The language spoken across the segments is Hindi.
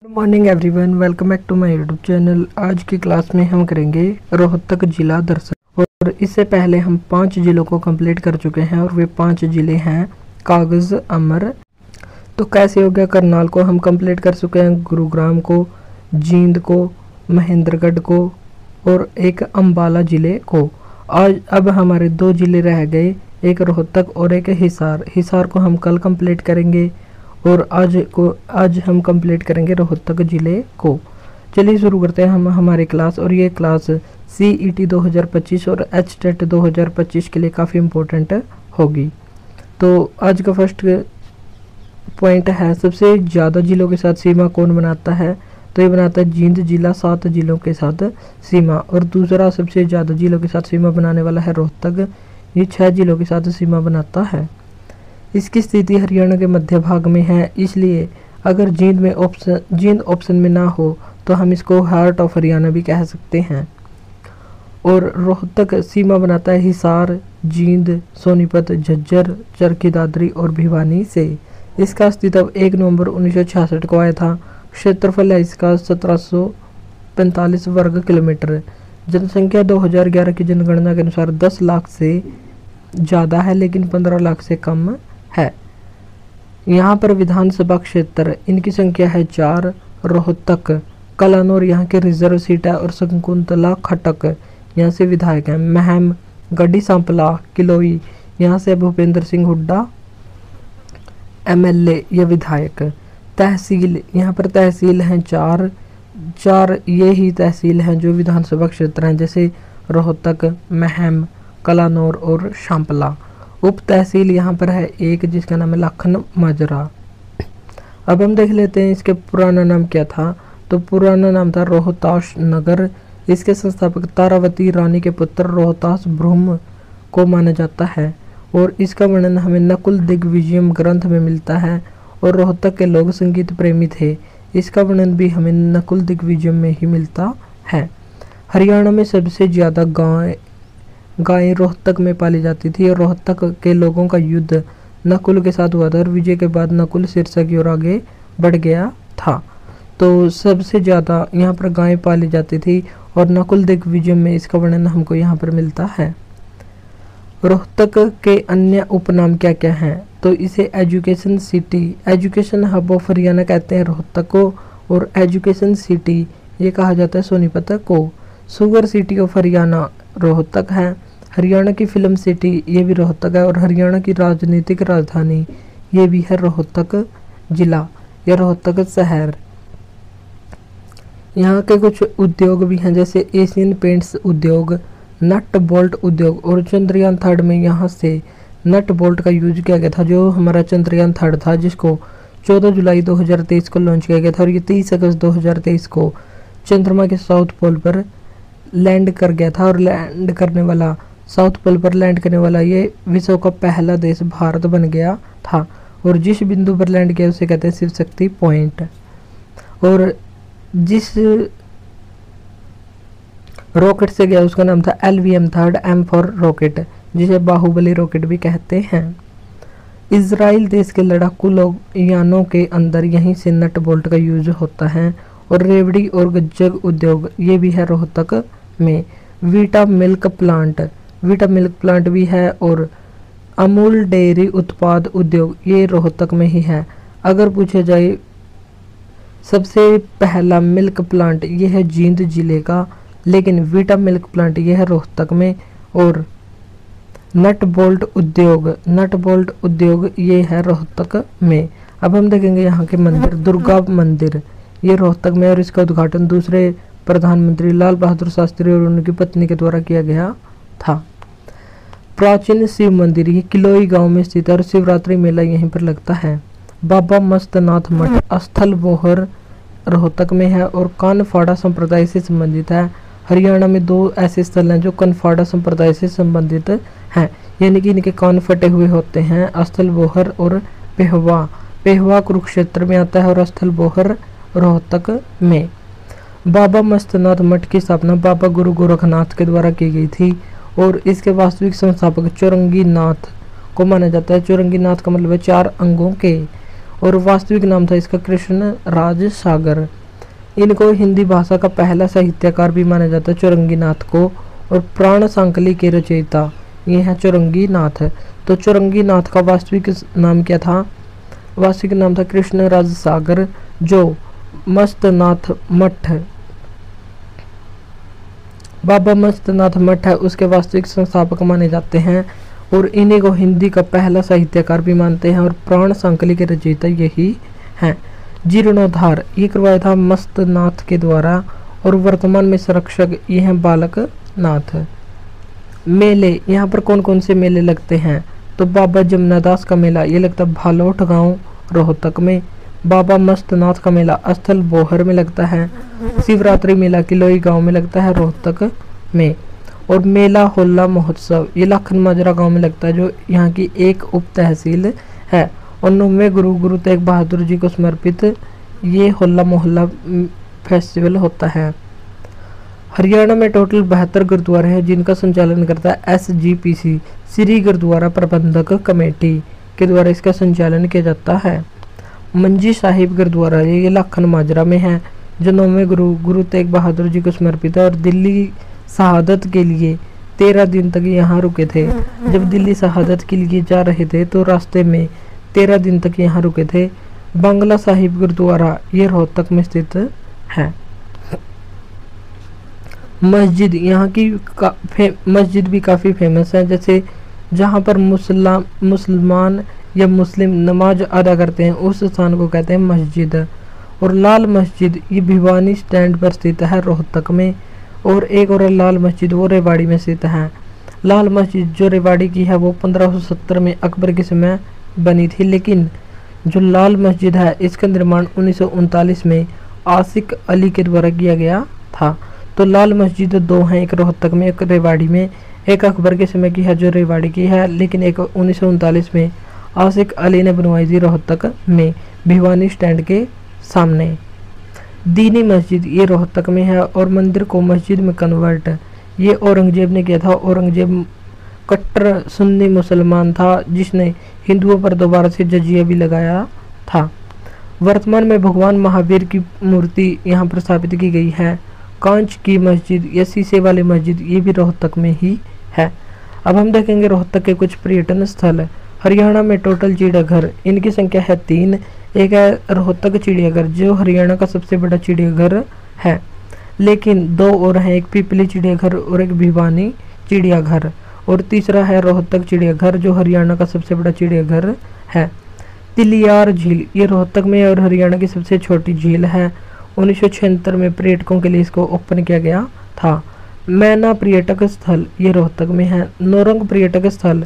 Good morning everyone, welcome back to my YouTube channel. आज की क्लास में हम करेंगे रोहतक जिला दर्शन। और इससे पहले हम 5 जिलों को कंप्लीट कर चुके हैं और वे 5 जिले हैं कागज, अमर। तो कैसे हो गया, करनाल को हम कंप्लीट कर चुके हैं, गुरुग्राम को, जींद को, महेंद्रगढ़ को और एक अम्बाला जिले को। आज अब हमारे 2 जिले रह गए, एक रोहतक और एक हिसार। हिसार को हम कल कंप्लीट करेंगे और आज हम कंप्लीट करेंगे रोहतक जिले को। चलिए शुरू करते हैं हम हमारी क्लास। और ये क्लास CET 2025 और HTET 2025 के लिए काफ़ी इम्पोर्टेंट होगी। तो आज का फर्स्ट पॉइंट है, सबसे ज़्यादा जिलों के साथ सीमा कौन बनाता है? तो ये बनाता है जींद जिला, 7 जिलों के साथ सीमा। और दूसरा सबसे ज़्यादा जिलों के साथ सीमा बनाने वाला है रोहतक, ये 6 जिलों के साथ सीमा बनाता है। इसकी स्थिति हरियाणा के मध्य भाग में है, इसलिए अगर जींद ऑप्शन में ना हो तो हम इसको हार्ट ऑफ हरियाणा भी कह सकते हैं। और रोहतक सीमा बनाता है हिसार, जींद, सोनीपत, झज्जर, चरखी दादरी और भिवानी से। इसका अस्तित्व 1 नवंबर 1966 को आया था। क्षेत्रफल है इसका 1745 वर्ग किलोमीटर। जनसंख्या 2011 की जनगणना के अनुसार 10 लाख से ज़्यादा है, लेकिन 15 लाख से कम है। यहाँ पर विधानसभा क्षेत्र, इनकी संख्या है 4। रोहतक, कलानौर यहाँ के रिजर्व सीट है और शकुंतला खटक यहाँ से विधायक हैं। महम, गढ़ी सांपला, किलोई यहाँ से भूपेंद्र सिंह हुड्डा MLA या विधायक। तहसील, यहाँ पर तहसील हैं 4 ये ही तहसील हैं जो विधानसभा क्षेत्र हैं, जैसे रोहतक, महम, कलानौर और शांपला। उप तहसील यहाँ पर है एक, जिसका नाम है लखन माजरा। अब हम देख लेते हैं इसके पुराना नाम क्या था। तो पुराना नाम था रोहतास नगर। इसके संस्थापक तारावती रानी के पुत्र रोहतास ब्रह्म को माना जाता है और इसका वर्णन हमें नकुल दिग्विजयम ग्रंथ में मिलता है। और रोहतक के लोग संगीत प्रेमी थे, इसका वर्णन भी हमें नकुल दिग्विजयम में ही मिलता है। हरियाणा में सबसे ज़्यादा गायें रोहतक में पाली जाती थी और रोहतक के लोगों का युद्ध नकुल के साथ हुआ था और विजय के बाद नकुल सिरसा की ओर आगे बढ़ गया था। तो सबसे ज़्यादा यहाँ पर गायें पाली जाती थी और नकुल दिग्विजय में इसका वर्णन हमको यहाँ पर मिलता है। रोहतक के अन्य उपनाम क्या क्या हैं? तो इसे education city, education hub of Haryana कहते हैं रोहतक को, और एजुकेशन सिटी ये कहा जाता है सोनीपत को। Sugar city of Haryana Rohtak है। हरियाणा की फिल्म सिटी ये भी रोहतक है। और हरियाणा की राजनीतिक राजधानी ये भी है रोहतक जिला या रोहतक शहर। यहाँ के कुछ उद्योग भी हैं, जैसे एशियन पेंट्स उद्योग, नट बोल्ट उद्योग। और चंद्रयान 3 में यहाँ से नट बोल्ट का यूज किया गया था, जो हमारा चंद्रयान 3 था, जिसको 14 जुलाई 2023 को लॉन्च किया गया था। और ये 30 अगस्त 2023 को चंद्रमा के साउथ पोल पर लैंड कर गया था। और साउथ पोल पर लैंड करने वाला ये विश्व का पहला देश भारत बन गया था। और जिस बिंदु पर लैंड किया उसे कहते हैं शिव शक्ति पॉइंट। और जिस रॉकेट से गया उसका नाम था LVM 3 M फॉर रॉकेट, जिसे बाहुबली रॉकेट भी कहते हैं। इजराइल देश के लड़ाकू यानों के अंदर यहीं से नट बोल्ट का यूज होता है। और रेवड़ी और गज्जक उद्योग ये भी है रोहतक में। वीटा मिल्क प्लांट भी है। और अमूल डेयरी उत्पाद उद्योग ये रोहतक में ही है। अगर पूछा जाए सबसे पहला मिल्क प्लांट ये है जींद जिले का, लेकिन वीटा मिल्क प्लांट ये है रोहतक में। और नट बोल्ट उद्योग ये है रोहतक में। अब हम देखेंगे यहाँ के मंदिर। दुर्गा मंदिर ये रोहतक में, और इसका उद्घाटन दूसरे प्रधानमंत्री लाल बहादुर शास्त्री और उनकी पत्नी के द्वारा किया गया था। प्राचीन शिव मंदिर ये किलोई गांव में स्थित है और शिवरात्रि मेला यहीं पर लगता है। बाबा मस्तनाथ मठ स्थल बोहर रोहतक में है और कानफाड़ा संप्रदाय से संबंधित है। हरियाणा में 2 ऐसे स्थल हैं जो कनफाड़ा संप्रदाय से संबंधित हैं, यानी कि इनके कान फटे हुए होते हैं। स्थल बोहर और पेहवा कुरुक्षेत्र में आता है और स्थल बोहर रोहतक में। बाबा मस्तनाथ मठ की स्थापना बाबा गुरु गोरखनाथ के द्वारा की गई थी और इसके वास्तविक संस्थापक चौरंगी नाथ को माना जाता है। चौरंगी नाथ का मतलब है 4 अंगों के। और वास्तविक नाम था इसका कृष्ण राज सागर। इनको हिंदी भाषा का पहला साहित्यकार भी माना जाता है चौरंगी नाथ को, और प्राण सांकली के रचयिता ये है चौरंगी नाथ। तो चौरंगी नाथ का वास्तविक नाम क्या था? वास्तविक नाम था कृष्ण राज सागर, जो मस्तनाथ मठ, बाबा मस्तनाथ मठ है उसके वास्तविक संस्थापक माने जाते हैं, और इन्हीं को हिंदी का पहला साहित्यकार भी मानते हैं, और प्राण सांकली के रचयिता यही हैं। जीर्णोद्धार ये करवाया था मस्तनाथ के द्वारा, और वर्तमान में संरक्षक ये हैं बालक नाथ। मेले, यहाँ पर कौन कौन से मेले लगते हैं? तो बाबा जमुनादास का मेला ये लगता है भालौठ गांव रोहतक में। बाबा मस्तनाथ का मेला स्थल बोहर में लगता है। शिवरात्रि मेला किलोई गांव में लगता है रोहतक में। और मेला होल्ला महोत्सव ये लाखन माजरा गांव में लगता है, जो यहाँ की एक उप तहसील है। और 9वें गुरु तेग बहादुर जी को समर्पित ये होल्ला मोहल्ला फेस्टिवल होता है। हरियाणा में टोटल 72 गुरुद्वारे हैं जिनका संचालन करता है SGPC श्री गुरुद्वारा प्रबंधक कमेटी के द्वारा इसका संचालन किया जाता है। मंजी साहिब गुरुद्वारा ये लाखन माजरा में है, जो 9वें गुरु तेग बहादुर जी को समर्पित है, और दिल्ली शहादत के लिए 13 दिन तक यहाँ रुके थे। जब दिल्ली शहादत के लिए जा रहे थे तो रास्ते में 13 दिन तक यहाँ रुके थे। बांग्ला साहिब गुरुद्वारा ये रोहतक में स्थित है। मस्जिद यहाँ की मस्जिद भी काफ़ी फेमस है, जैसे जहाँ पर मुसलमान या मुस्लिम नमाज अदा करते हैं उस स्थान को कहते हैं मस्जिद। और लाल मस्जिद ये भिवानी स्टैंड पर स्थित है रोहतक में, और एक और लाल मस्जिद वो रेवाड़ी में स्थित है। लाल मस्जिद जो रेवाड़ी की है वो 1570 में अकबर के समय बनी थी, लेकिन जो लाल मस्जिद है इसका निर्माण 1939 में आसिक अली के द्वारा किया गया था। तो लाल मस्जिद 2 हैं, एक रोहतक में एक रेवाड़ी में। एक अकबर के समय की है जो रेवाड़ी की है, लेकिन एक 1939 में आसिक अली ने बनवाई थी रोहतक में भिवानी स्टैंड के सामने। दीनी मस्जिद ये रोहतक में है, और मंदिर को मस्जिद में कन्वर्ट ये औरंगजेब ने किया था। औरंगजेब कट्टर सुन्नी मुसलमान था जिसने हिंदुओं पर दोबारा से जजिया भी लगाया था। वर्तमान में भगवान महावीर की मूर्ति यहाँ पर स्थापित की गई है। कांच की मस्जिद या शीशे वाली मस्जिद ये भी रोहतक में ही है। अब हम देखेंगे रोहतक के कुछ पर्यटन स्थल। हरियाणा में टोटल चिड़ियाघर इनकी संख्या है 3। एक है रोहतक चिड़ियाघर जो हरियाणा का सबसे बड़ा चिड़ियाघर है, लेकिन 2 और हैं, एक पिपली चिड़ियाघर और एक भिवानी चिड़ियाघर। और तीसरा है रोहतक चिड़ियाघर जो हरियाणा का सबसे बड़ा चिड़ियाघर है। तिलियार झील ये रोहतक में और हरियाणा की सबसे छोटी झील है। 1976 में पर्यटकों के लिए इसको ओपन किया गया था। मैना पर्यटक स्थल ये रोहतक में है। नौरंग पर्यटक स्थल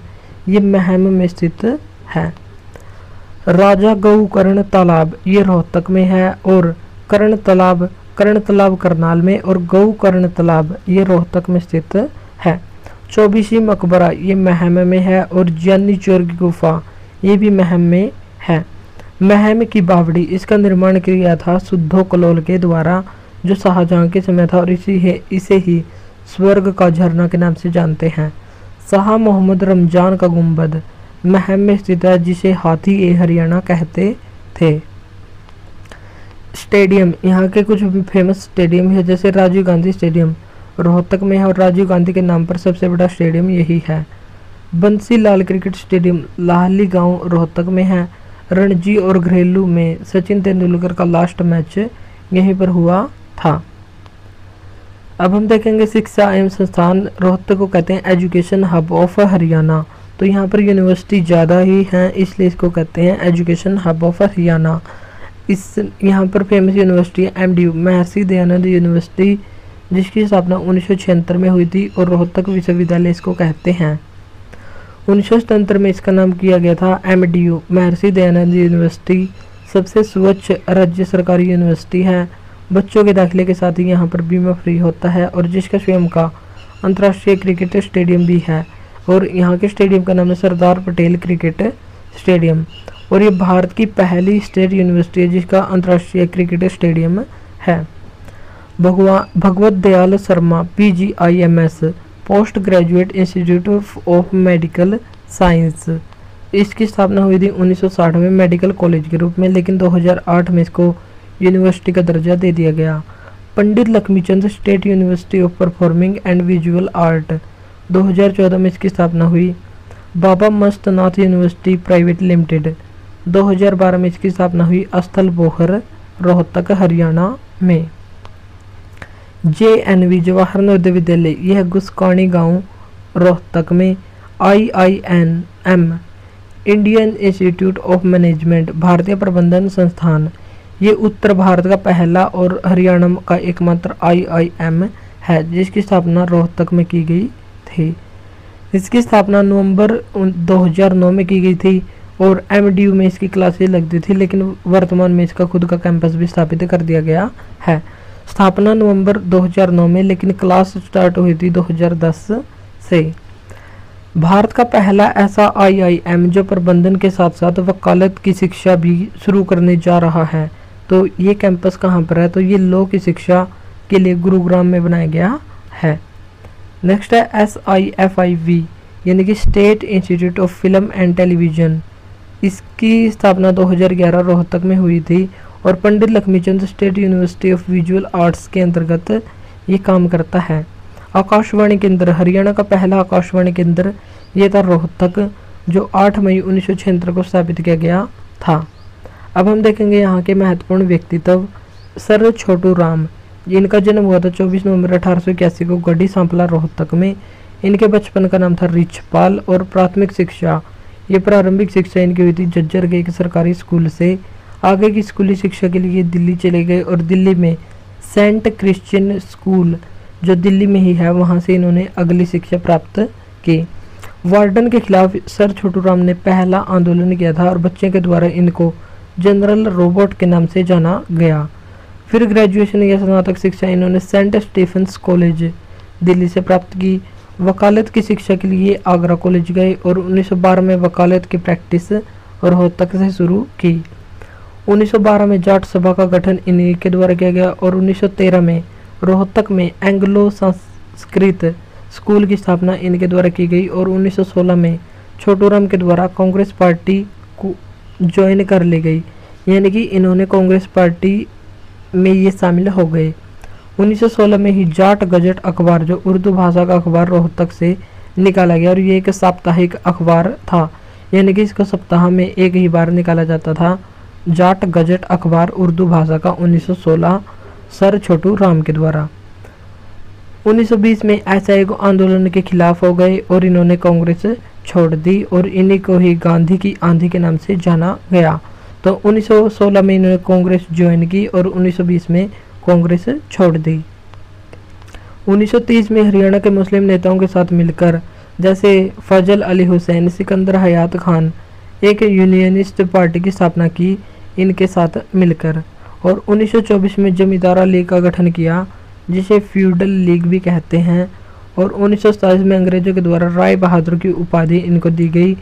ये महम में स्थित है। राजा गऊ कर्ण तालाब ये रोहतक में है, और कर्ण तालाब करनाल में, और गऊ कर्ण तालाब ये रोहतक में स्थित है। चौबीसी मकबरा ये महम में है, और जानी चोर की गुफा ये भी महम में है। महम की बावड़ी इसका निर्माण किया था सुद्धो कलोल के द्वारा जो शाहजहां के समय था, और इसे ही स्वर्ग का झरना के नाम से जानते हैं। शाह मोहम्मद रमजान का गुंबद महम में स्थित है जिसे हाथी ए हरियाणा कहते थे। स्टेडियम यहाँ के कुछ फेमस स्टेडियम है, जैसे राजीव गांधी स्टेडियम रोहतक में है, और राजीव गांधी के नाम पर सबसे बड़ा स्टेडियम यही है। बंसी लाल क्रिकेट स्टेडियम लाहली गांव रोहतक में है। रणजी और घरेलू में सचिन तेंदुलकर का लास्ट मैच यहीं पर हुआ था। अब हम देखेंगे शिक्षा एवं संस्थान। रोहतक को कहते हैं एजुकेशन हब ऑफ हरियाणा। तो यहाँ पर यूनिवर्सिटी ज़्यादा ही हैं, इसलिए इसको कहते हैं एजुकेशन हब ऑफ हरियाणा। इस यहाँ पर फेमस यूनिवर्सिटी है MDU महर्षि दयानंद यूनिवर्सिटी, जिसकी स्थापना 1976 में हुई थी, और रोहतक विश्वविद्यालय इसको कहते हैं। 1977 में इसका नाम किया गया था MDU महर्षि दयानंद यूनिवर्सिटी। सबसे स्वच्छ राज्य सरकारी यूनिवर्सिटी है। बच्चों के दाखिले के साथ ही यहाँ पर बीमा फ्री होता है, और जिसका स्वयं का अंतर्राष्ट्रीय क्रिकेट स्टेडियम भी है, और यहाँ के स्टेडियम का नाम है सरदार पटेल क्रिकेट स्टेडियम। और ये भारत की पहली स्टेट यूनिवर्सिटी है जिसका अंतर्राष्ट्रीय क्रिकेट स्टेडियम है। Bhagwat Dayal Sharma PGIMS post graduate institute of medical science इसकी स्थापना हुई थी 1960 में मेडिकल कॉलेज के रूप में, लेकिन 2008 में इसको यूनिवर्सिटी का दर्जा दे दिया गया। Pandit Lakhmichand state university of performing and visual art, 2014 में इसकी स्थापना हुई। Baba Mastnath university private limited, 2012 में इसकी स्थापना हुई। स्थल बोहर, रोहतक, हरियाणा में। JNV जवाहर नवोदय विद्यालय, यह गुस्कानी गांव, रोहतक में। IINM Indian institute of management, भारतीय प्रबंधन संस्थान, ये उत्तर भारत का पहला और हरियाणा का एकमात्र IIM है जिसकी स्थापना रोहतक में की गई थी। इसकी स्थापना नवंबर 2009 में की गई थी और MDU में इसकी क्लासेस लगती थी, लेकिन वर्तमान में इसका खुद का कैंपस भी स्थापित कर दिया गया है। स्थापना नवंबर 2009 में, लेकिन क्लास स्टार्ट हुई थी 2010 से। भारत का पहला ऐसा IIM जो प्रबंधन के साथ साथ वकालत की शिक्षा भी शुरू करने जा रहा है। तो ये कैंपस कहाँ पर है, तो ये लॉ की शिक्षा के लिए गुरुग्राम में बनाया गया है। नेक्स्ट है SIFIV यानी कि state institute of film and television, इसकी स्थापना 2011 रोहतक में हुई थी और Pandit Lakhmichand state university of visual arts के अंतर्गत ये काम करता है। आकाशवाणी केंद्र, हरियाणा का पहला आकाशवाणी केंद्र ये था रोहतक, जो 8 मई 1976 को स्थापित किया गया था। अब हम देखेंगे यहाँ के महत्वपूर्ण व्यक्तित्व। सर छोटू राम, इनका जन्म हुआ था 24 नवंबर 1881 को गढ़ी सांपला रोहतक में। इनके बचपन का नाम था रिछपाल और प्राथमिक शिक्षा, ये प्रारंभिक शिक्षा इनकी हुई थी झज्जर के एक सरकारी स्कूल से। आगे की स्कूली शिक्षा के लिए दिल्ली चले गए और दिल्ली में सेंट क्रिश्चियन स्कूल जो दिल्ली में ही है वहाँ से इन्होंने अगली शिक्षा प्राप्त की। वार्डन के खिलाफ सर छोटू राम ने पहला आंदोलन किया था और बच्चे के द्वारा इनको जनरल रोबोट के नाम से जाना गया। फिर ग्रेजुएशन या स्नातक शिक्षा इन्होंने सेंट स्टीफेंस कॉलेज दिल्ली से प्राप्त की। वकालत की शिक्षा के लिए आगरा कॉलेज गए और 1912 में वकालत की प्रैक्टिस रोहतक से शुरू की। 1912 में जाट सभा का गठन इन्हीं के द्वारा किया गया और 1913 में रोहतक में एंग्लो संस्कृत स्कूल की स्थापना इनके द्वारा की गई और 1916 में छोटू राम के द्वारा कांग्रेस पार्टी को ज्वाइन कर ली गई, यानी कि इन्होंने कांग्रेस पार्टी में ये शामिल हो गए। 1916 में ही जाट गजट अखबार जो उर्दू भाषा का अखबार रोहतक से निकाला गया और ये एक साप्ताहिक अखबार था, यानी कि इसको सप्ताह में एक ही बार निकाला जाता था। जाट गजट अखबार उर्दू भाषा का 1916 सर छोटू राम के द्वारा। 1920 में असहयोग आंदोलन के खिलाफ हो गए और इन्होंने कांग्रेस छोड़ दी और इन्हीं को ही गांधी की आंधी के नाम से जाना गया। तो 1916 में इन्होंने कांग्रेस ज्वाइन की और 1920 में कांग्रेस छोड़ दी। 1930 में हरियाणा के मुस्लिम नेताओं के साथ मिलकर जैसे फजल अली हुसैन, सिकंदर हयात खान एक यूनियनिस्ट पार्टी की स्थापना की इनके साथ मिलकर और 1924 में जमींदारा लीग का गठन किया जिसे फ्यूडल लीग भी कहते हैं और 1927 में अंग्रेजों के द्वारा राय बहादुर की उपाधि इनको दी गई।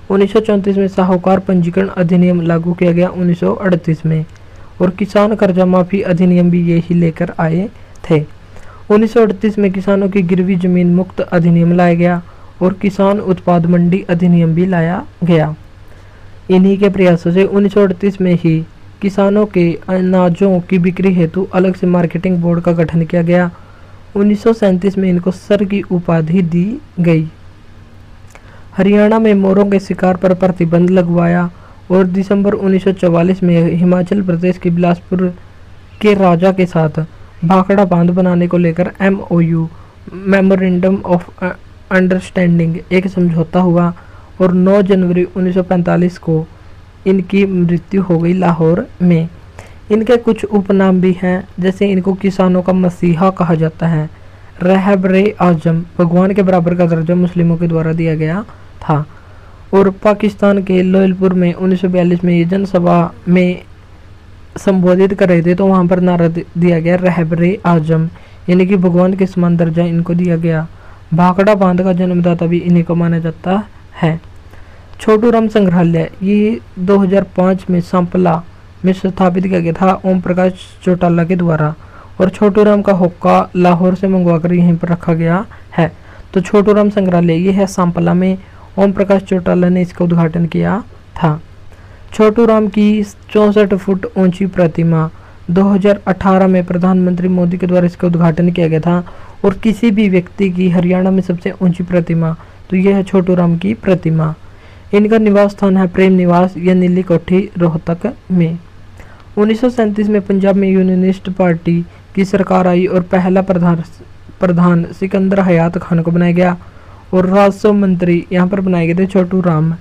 1934 में साहूकार पंजीकरण अधिनियम लागू किया गया 1938 में और किसान कर्जा माफी अधिनियम भी यही लेकर आए थे। 1938 में किसानों की गिरवी जमीन मुक्त अधिनियम लाया गया और किसान उत्पाद मंडी अधिनियम भी लाया गया। इन्हीं के प्रयासों से 1938 में ही किसानों के अनाजों की बिक्री हेतु अलग से मार्केटिंग बोर्ड का गठन किया गया। 1937 में इनको सर की उपाधि दी गई। हरियाणा में मोरों के शिकार पर प्रतिबंध लगवाया और दिसंबर 1944 में हिमाचल प्रदेश के बिलासपुर के राजा के साथ भाखड़ा बांध बनाने को लेकर MOU मेमोरेंडम ऑफ अंडरस्टैंडिंग एक समझौता हुआ और 9 जनवरी 1945 को इनकी मृत्यु हो गई लाहौर में। इनके कुछ उपनाम भी हैं, जैसे इनको किसानों का मसीहा कहा जाता है। रहबरे आजम, भगवान के बराबर का दर्जा मुस्लिमों के द्वारा दिया गया था और पाकिस्तान के लोयलपुर में 1942 में ये जनसभा में संबोधित कर रहे थे तो वहाँ पर नारा दिया गया रहबरे आजम, यानी कि भगवान के समान दर्जा इनको दिया गया। भाखड़ा बांध का जन्मदाता भी इन्हीं को माना जाता है। छोटू राम संग्रहालय ये 2005 में सांपला में स्थापित किया गया था ओम प्रकाश चौटाला के द्वारा और छोटू राम का हुक्का लाहौर से मंगवाकर यहीं पर रखा गया है। तो छोटू राम संग्रहालय ये है सांपला में ओम प्रकाश चौटाला ने इसका उद्घाटन किया था। छोटू राम की 64 फुट ऊंची प्रतिमा 2018 में प्रधानमंत्री मोदी के द्वारा इसका उद्घाटन किया गया था। और किसी भी व्यक्ति की हरियाणा में सबसे ऊंची प्रतिमा तो यह है छोटू राम की प्रतिमा। इनका निवास स्थान है प्रेम निवास या नीली कोठी रोहतक में। 1937 में पंजाब में यूनियनिस्ट पार्टी की सरकार आई और पहला प्रधान सिकंदर हयात खान को बनाया गया और राजस्व मंत्री यहाँ पर बनाए गए थे छोटू राम।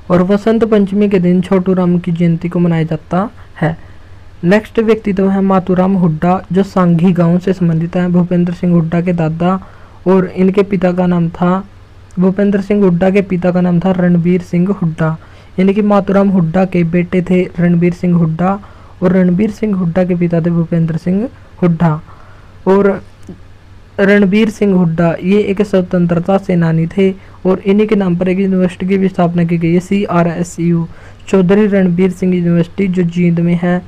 और वसंत पंचमी के दिन छोटू राम की जयंती को मनाया जाता है। नेक्स्ट व्यक्तित्व है मातूराम हुड्डा जो सांघी गांव से संबंधित है। भूपेंद्र सिंह हुड्डा के दादा और इनके पिता का नाम था भूपेंद्र सिंह हुड्डा के पिता का नाम था रणबीर सिंह हुड्डा, यानी कि मातूराम हुड्डा के बेटे थे रणबीर सिंह हुड्डा और रणबीर सिंह हुड्डा के पिता थे भूपेंद्र सिंह हुड्डा। और रणबीर सिंह हुड्डा ये एक स्वतंत्रता सेनानी थे और इन्हीं के नाम पर एक यूनिवर्सिटी की भी स्थापना की गई है, CRSU चौधरी रणबीर सिंह यूनिवर्सिटी जो जींद में है।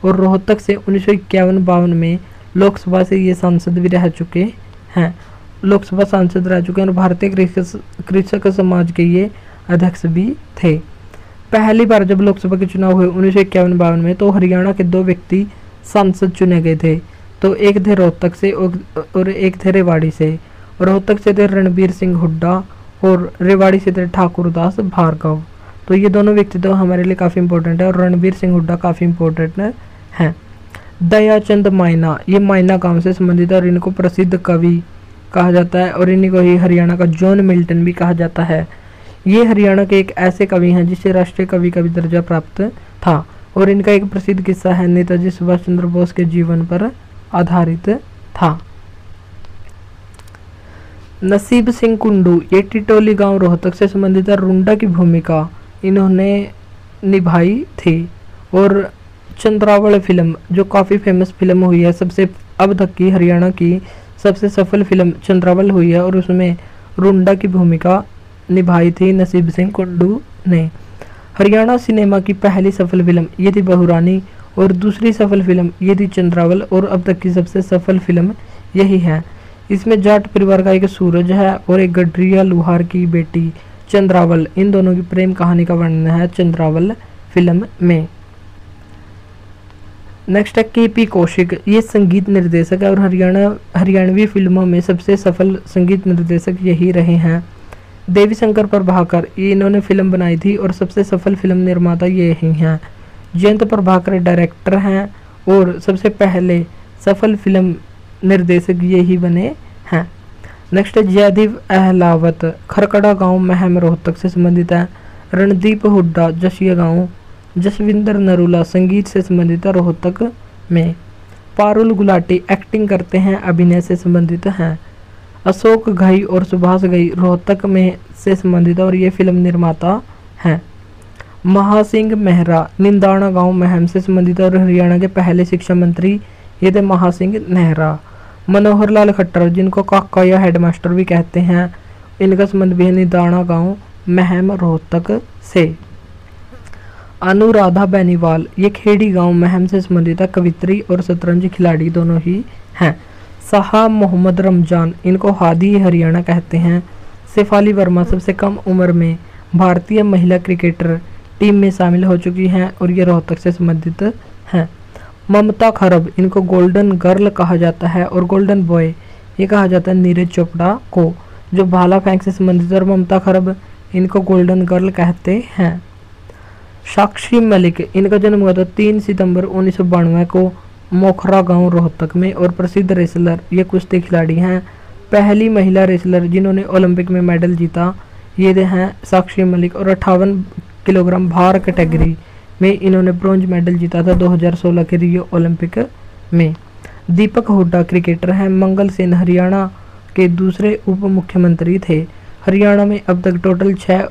और रोहतक से 1951-52 में लोकसभा से ये सांसद भी रह चुके हैं, लोकसभा सांसद रह चुके हैं और भारतीय कृषक समाज के ये अध्यक्ष भी थे। पहली बार जब लोकसभा के चुनाव हुए 1951-52 में तो हरियाणा के 2 व्यक्ति सांसद चुने गए थे, तो एक थे रोहतक से और एक थे रेवाड़ी से। रोहतक से थे रणबीर सिंह हुड्डा और रेवाड़ी से थे ठाकुरदास भार्गव। तो ये दोनों व्यक्तित्व हमारे लिए काफ़ी इंपॉर्टेंट है और रणबीर सिंह हुड्डा काफ़ी इंपॉर्टेंट हैं। दयाचंद मायना ये मायना गांव से संबंधित है और इनको प्रसिद्ध कवि कहा जाता है और इन्हीं को ही हरियाणा का जॉन मिल्टन भी कहा जाता है। ये हरियाणा के एक ऐसे कवि हैं जिसे राष्ट्रीय कवि का भी दर्जा प्राप्त था और इनका एक प्रसिद्ध किस्सा है नेताजी सुभाष चंद्र बोस के जीवन पर आधारित था। नसीब सिंह कुंडू ये टिटोली गांव रोहतक से संबंधित है। रुंडा की भूमिका इन्होंने निभाई थी और चंद्रावल फिल्म जो काफ़ी फेमस फिल्म हुई है, सबसे अब तक की हरियाणा की सबसे सफल फिल्म चंद्रावल हुई है और उसमें रुंडा की भूमिका निभाई थी नसीब सिंह कुंडू ने। हरियाणा सिनेमा की पहली सफल फिल्म ये थी बहुरानी और दूसरी सफल फिल्म ये थी चंद्रावल और अब तक की सबसे सफल फिल्म यही है। इसमें जाट परिवार का एक सूरज है और एक गडरिया लुहार की बेटी चंद्रावल, इन दोनों की प्रेम कहानी का वर्णन है चंद्रावल फिल्म में। नेक्स्ट है KP कौशिक ये संगीत निर्देशक है और हरियाणवी फिल्मों में सबसे सफल संगीत निर्देशक यही रहे हैं। देवी शंकर प्रभाकर ये इन्होंने फिल्म बनाई थी और सबसे सफल फिल्म निर्माता ये ही हैं। जयंत प्रभाकर डायरेक्टर हैं और सबसे पहले सफल फिल्म निर्देशक यही बने हैं। नेक्स्ट है जयदीप अहलावत खरकड़ा गांव महम रोहतक से संबंधित है। रणदीप हुड्डा जशिया गांव। जसविंदर नरूला संगीत से संबंधित है रोहतक में। पारुल गुलाटी एक्टिंग करते हैं अभिनय से संबंधित हैं। अशोक घई और सुभाष घई रोहतक में से संबंधित और ये फिल्म निर्माता हैं। महासिंह मेहरा निंदाना गांव महम से संबंधित और हरियाणा के पहले शिक्षा मंत्री ये थे महासिंह नेहरा। मनोहर लाल खट्टर जिनको काका या हेडमास्टर भी कहते हैं, इनका संबंध भी है निंदाना गांव महम रोहतक से। अनुराधा बेनीवाल ये खेड़ी गांव महम से संबंधित कवित्री और शतरंज खिलाड़ी दोनों ही हैं। शाह मोहम्मद रमजान इनको हादी हरियाणा कहते हैं। शेफाली वर्मा सबसे कम उम्र में भारतीय महिला क्रिकेटर टीम में शामिल हो चुकी हैं और ये रोहतक से संबंधित हैं। ममता खरब इनको गोल्डन गर्ल कहा जाता है और गोल्डन बॉय ये कहा जाता है नीरज चोपड़ा को जो भाला फेंक से संबंधित, और ममता खरब इनको गोल्डन गर्ल कहते हैं। साक्षी मलिक इनका जन्म हुआ था 3 सितंबर 1992 को मोखरा गांव रोहतक में और प्रसिद्ध रेसलर ये कुश्ती खिलाड़ी हैं। पहली महिला रेसलर जिन्होंने ओलंपिक में मेडल जीता ये हैं साक्षी मलिक और 58 किलोग्राम भार कैटेगरी में इन्होंने ब्रॉन्ज मेडल जीता था 2016 के रियो ओलंपिक में। दीपक हुड्डा क्रिकेटर हैं। मंगल सेन हरियाणा के दूसरे उप मुख्यमंत्री थे। हरियाणा में अब तक टोटल 6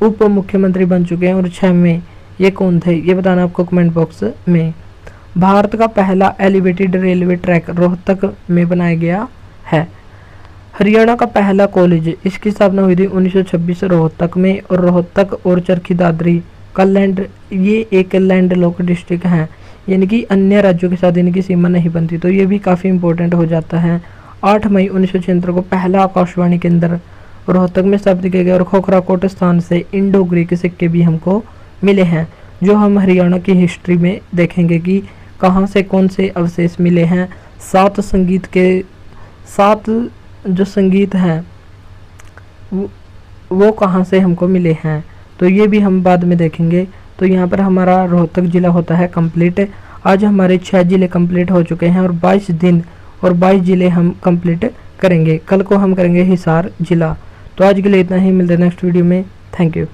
उप मुख्यमंत्री बन चुके हैं और 6 में ये कौन थे ये बताना आपको कमेंट बॉक्स में। भारत का पहला एलिवेटेड रेलवे ट्रैक रोहतक में बनाया गया है। हरियाणा का पहला कॉलेज इसकी स्थापना हुई थी 1926 रोहतक में और रोहतक और चरखी दादरी का लैंड ये एक लैंड लॉक डिस्ट्रिक्ट है, यानी कि अन्य राज्यों के साथ इनकी सीमा नहीं बनती, तो ये भी काफ़ी इंपॉर्टेंट हो जाता है। 8 मई 1976 को पहला आकाशवाणी केंद्र रोहतक में स्थापित किए गए और खोखराकोट स्थान से इंडो ग्रीक सिक्के भी हमको मिले हैं, जो हम हरियाणा की हिस्ट्री में देखेंगे कि कहाँ से कौन से अवशेष मिले हैं। 7 जो संगीत हैं वो कहाँ से हमको मिले हैं, तो ये भी हम बाद में देखेंगे। तो यहाँ पर हमारा रोहतक ज़िला होता है कंप्लीट। आज हमारे 6 ज़िले कंप्लीट हो चुके हैं और 22 दिन और 22 ज़िले हम कंप्लीट करेंगे। कल को हम करेंगे हिसार ज़िला। तो आज के लिए इतना ही, मिलते हैं नेक्स्ट वीडियो में। Thank you.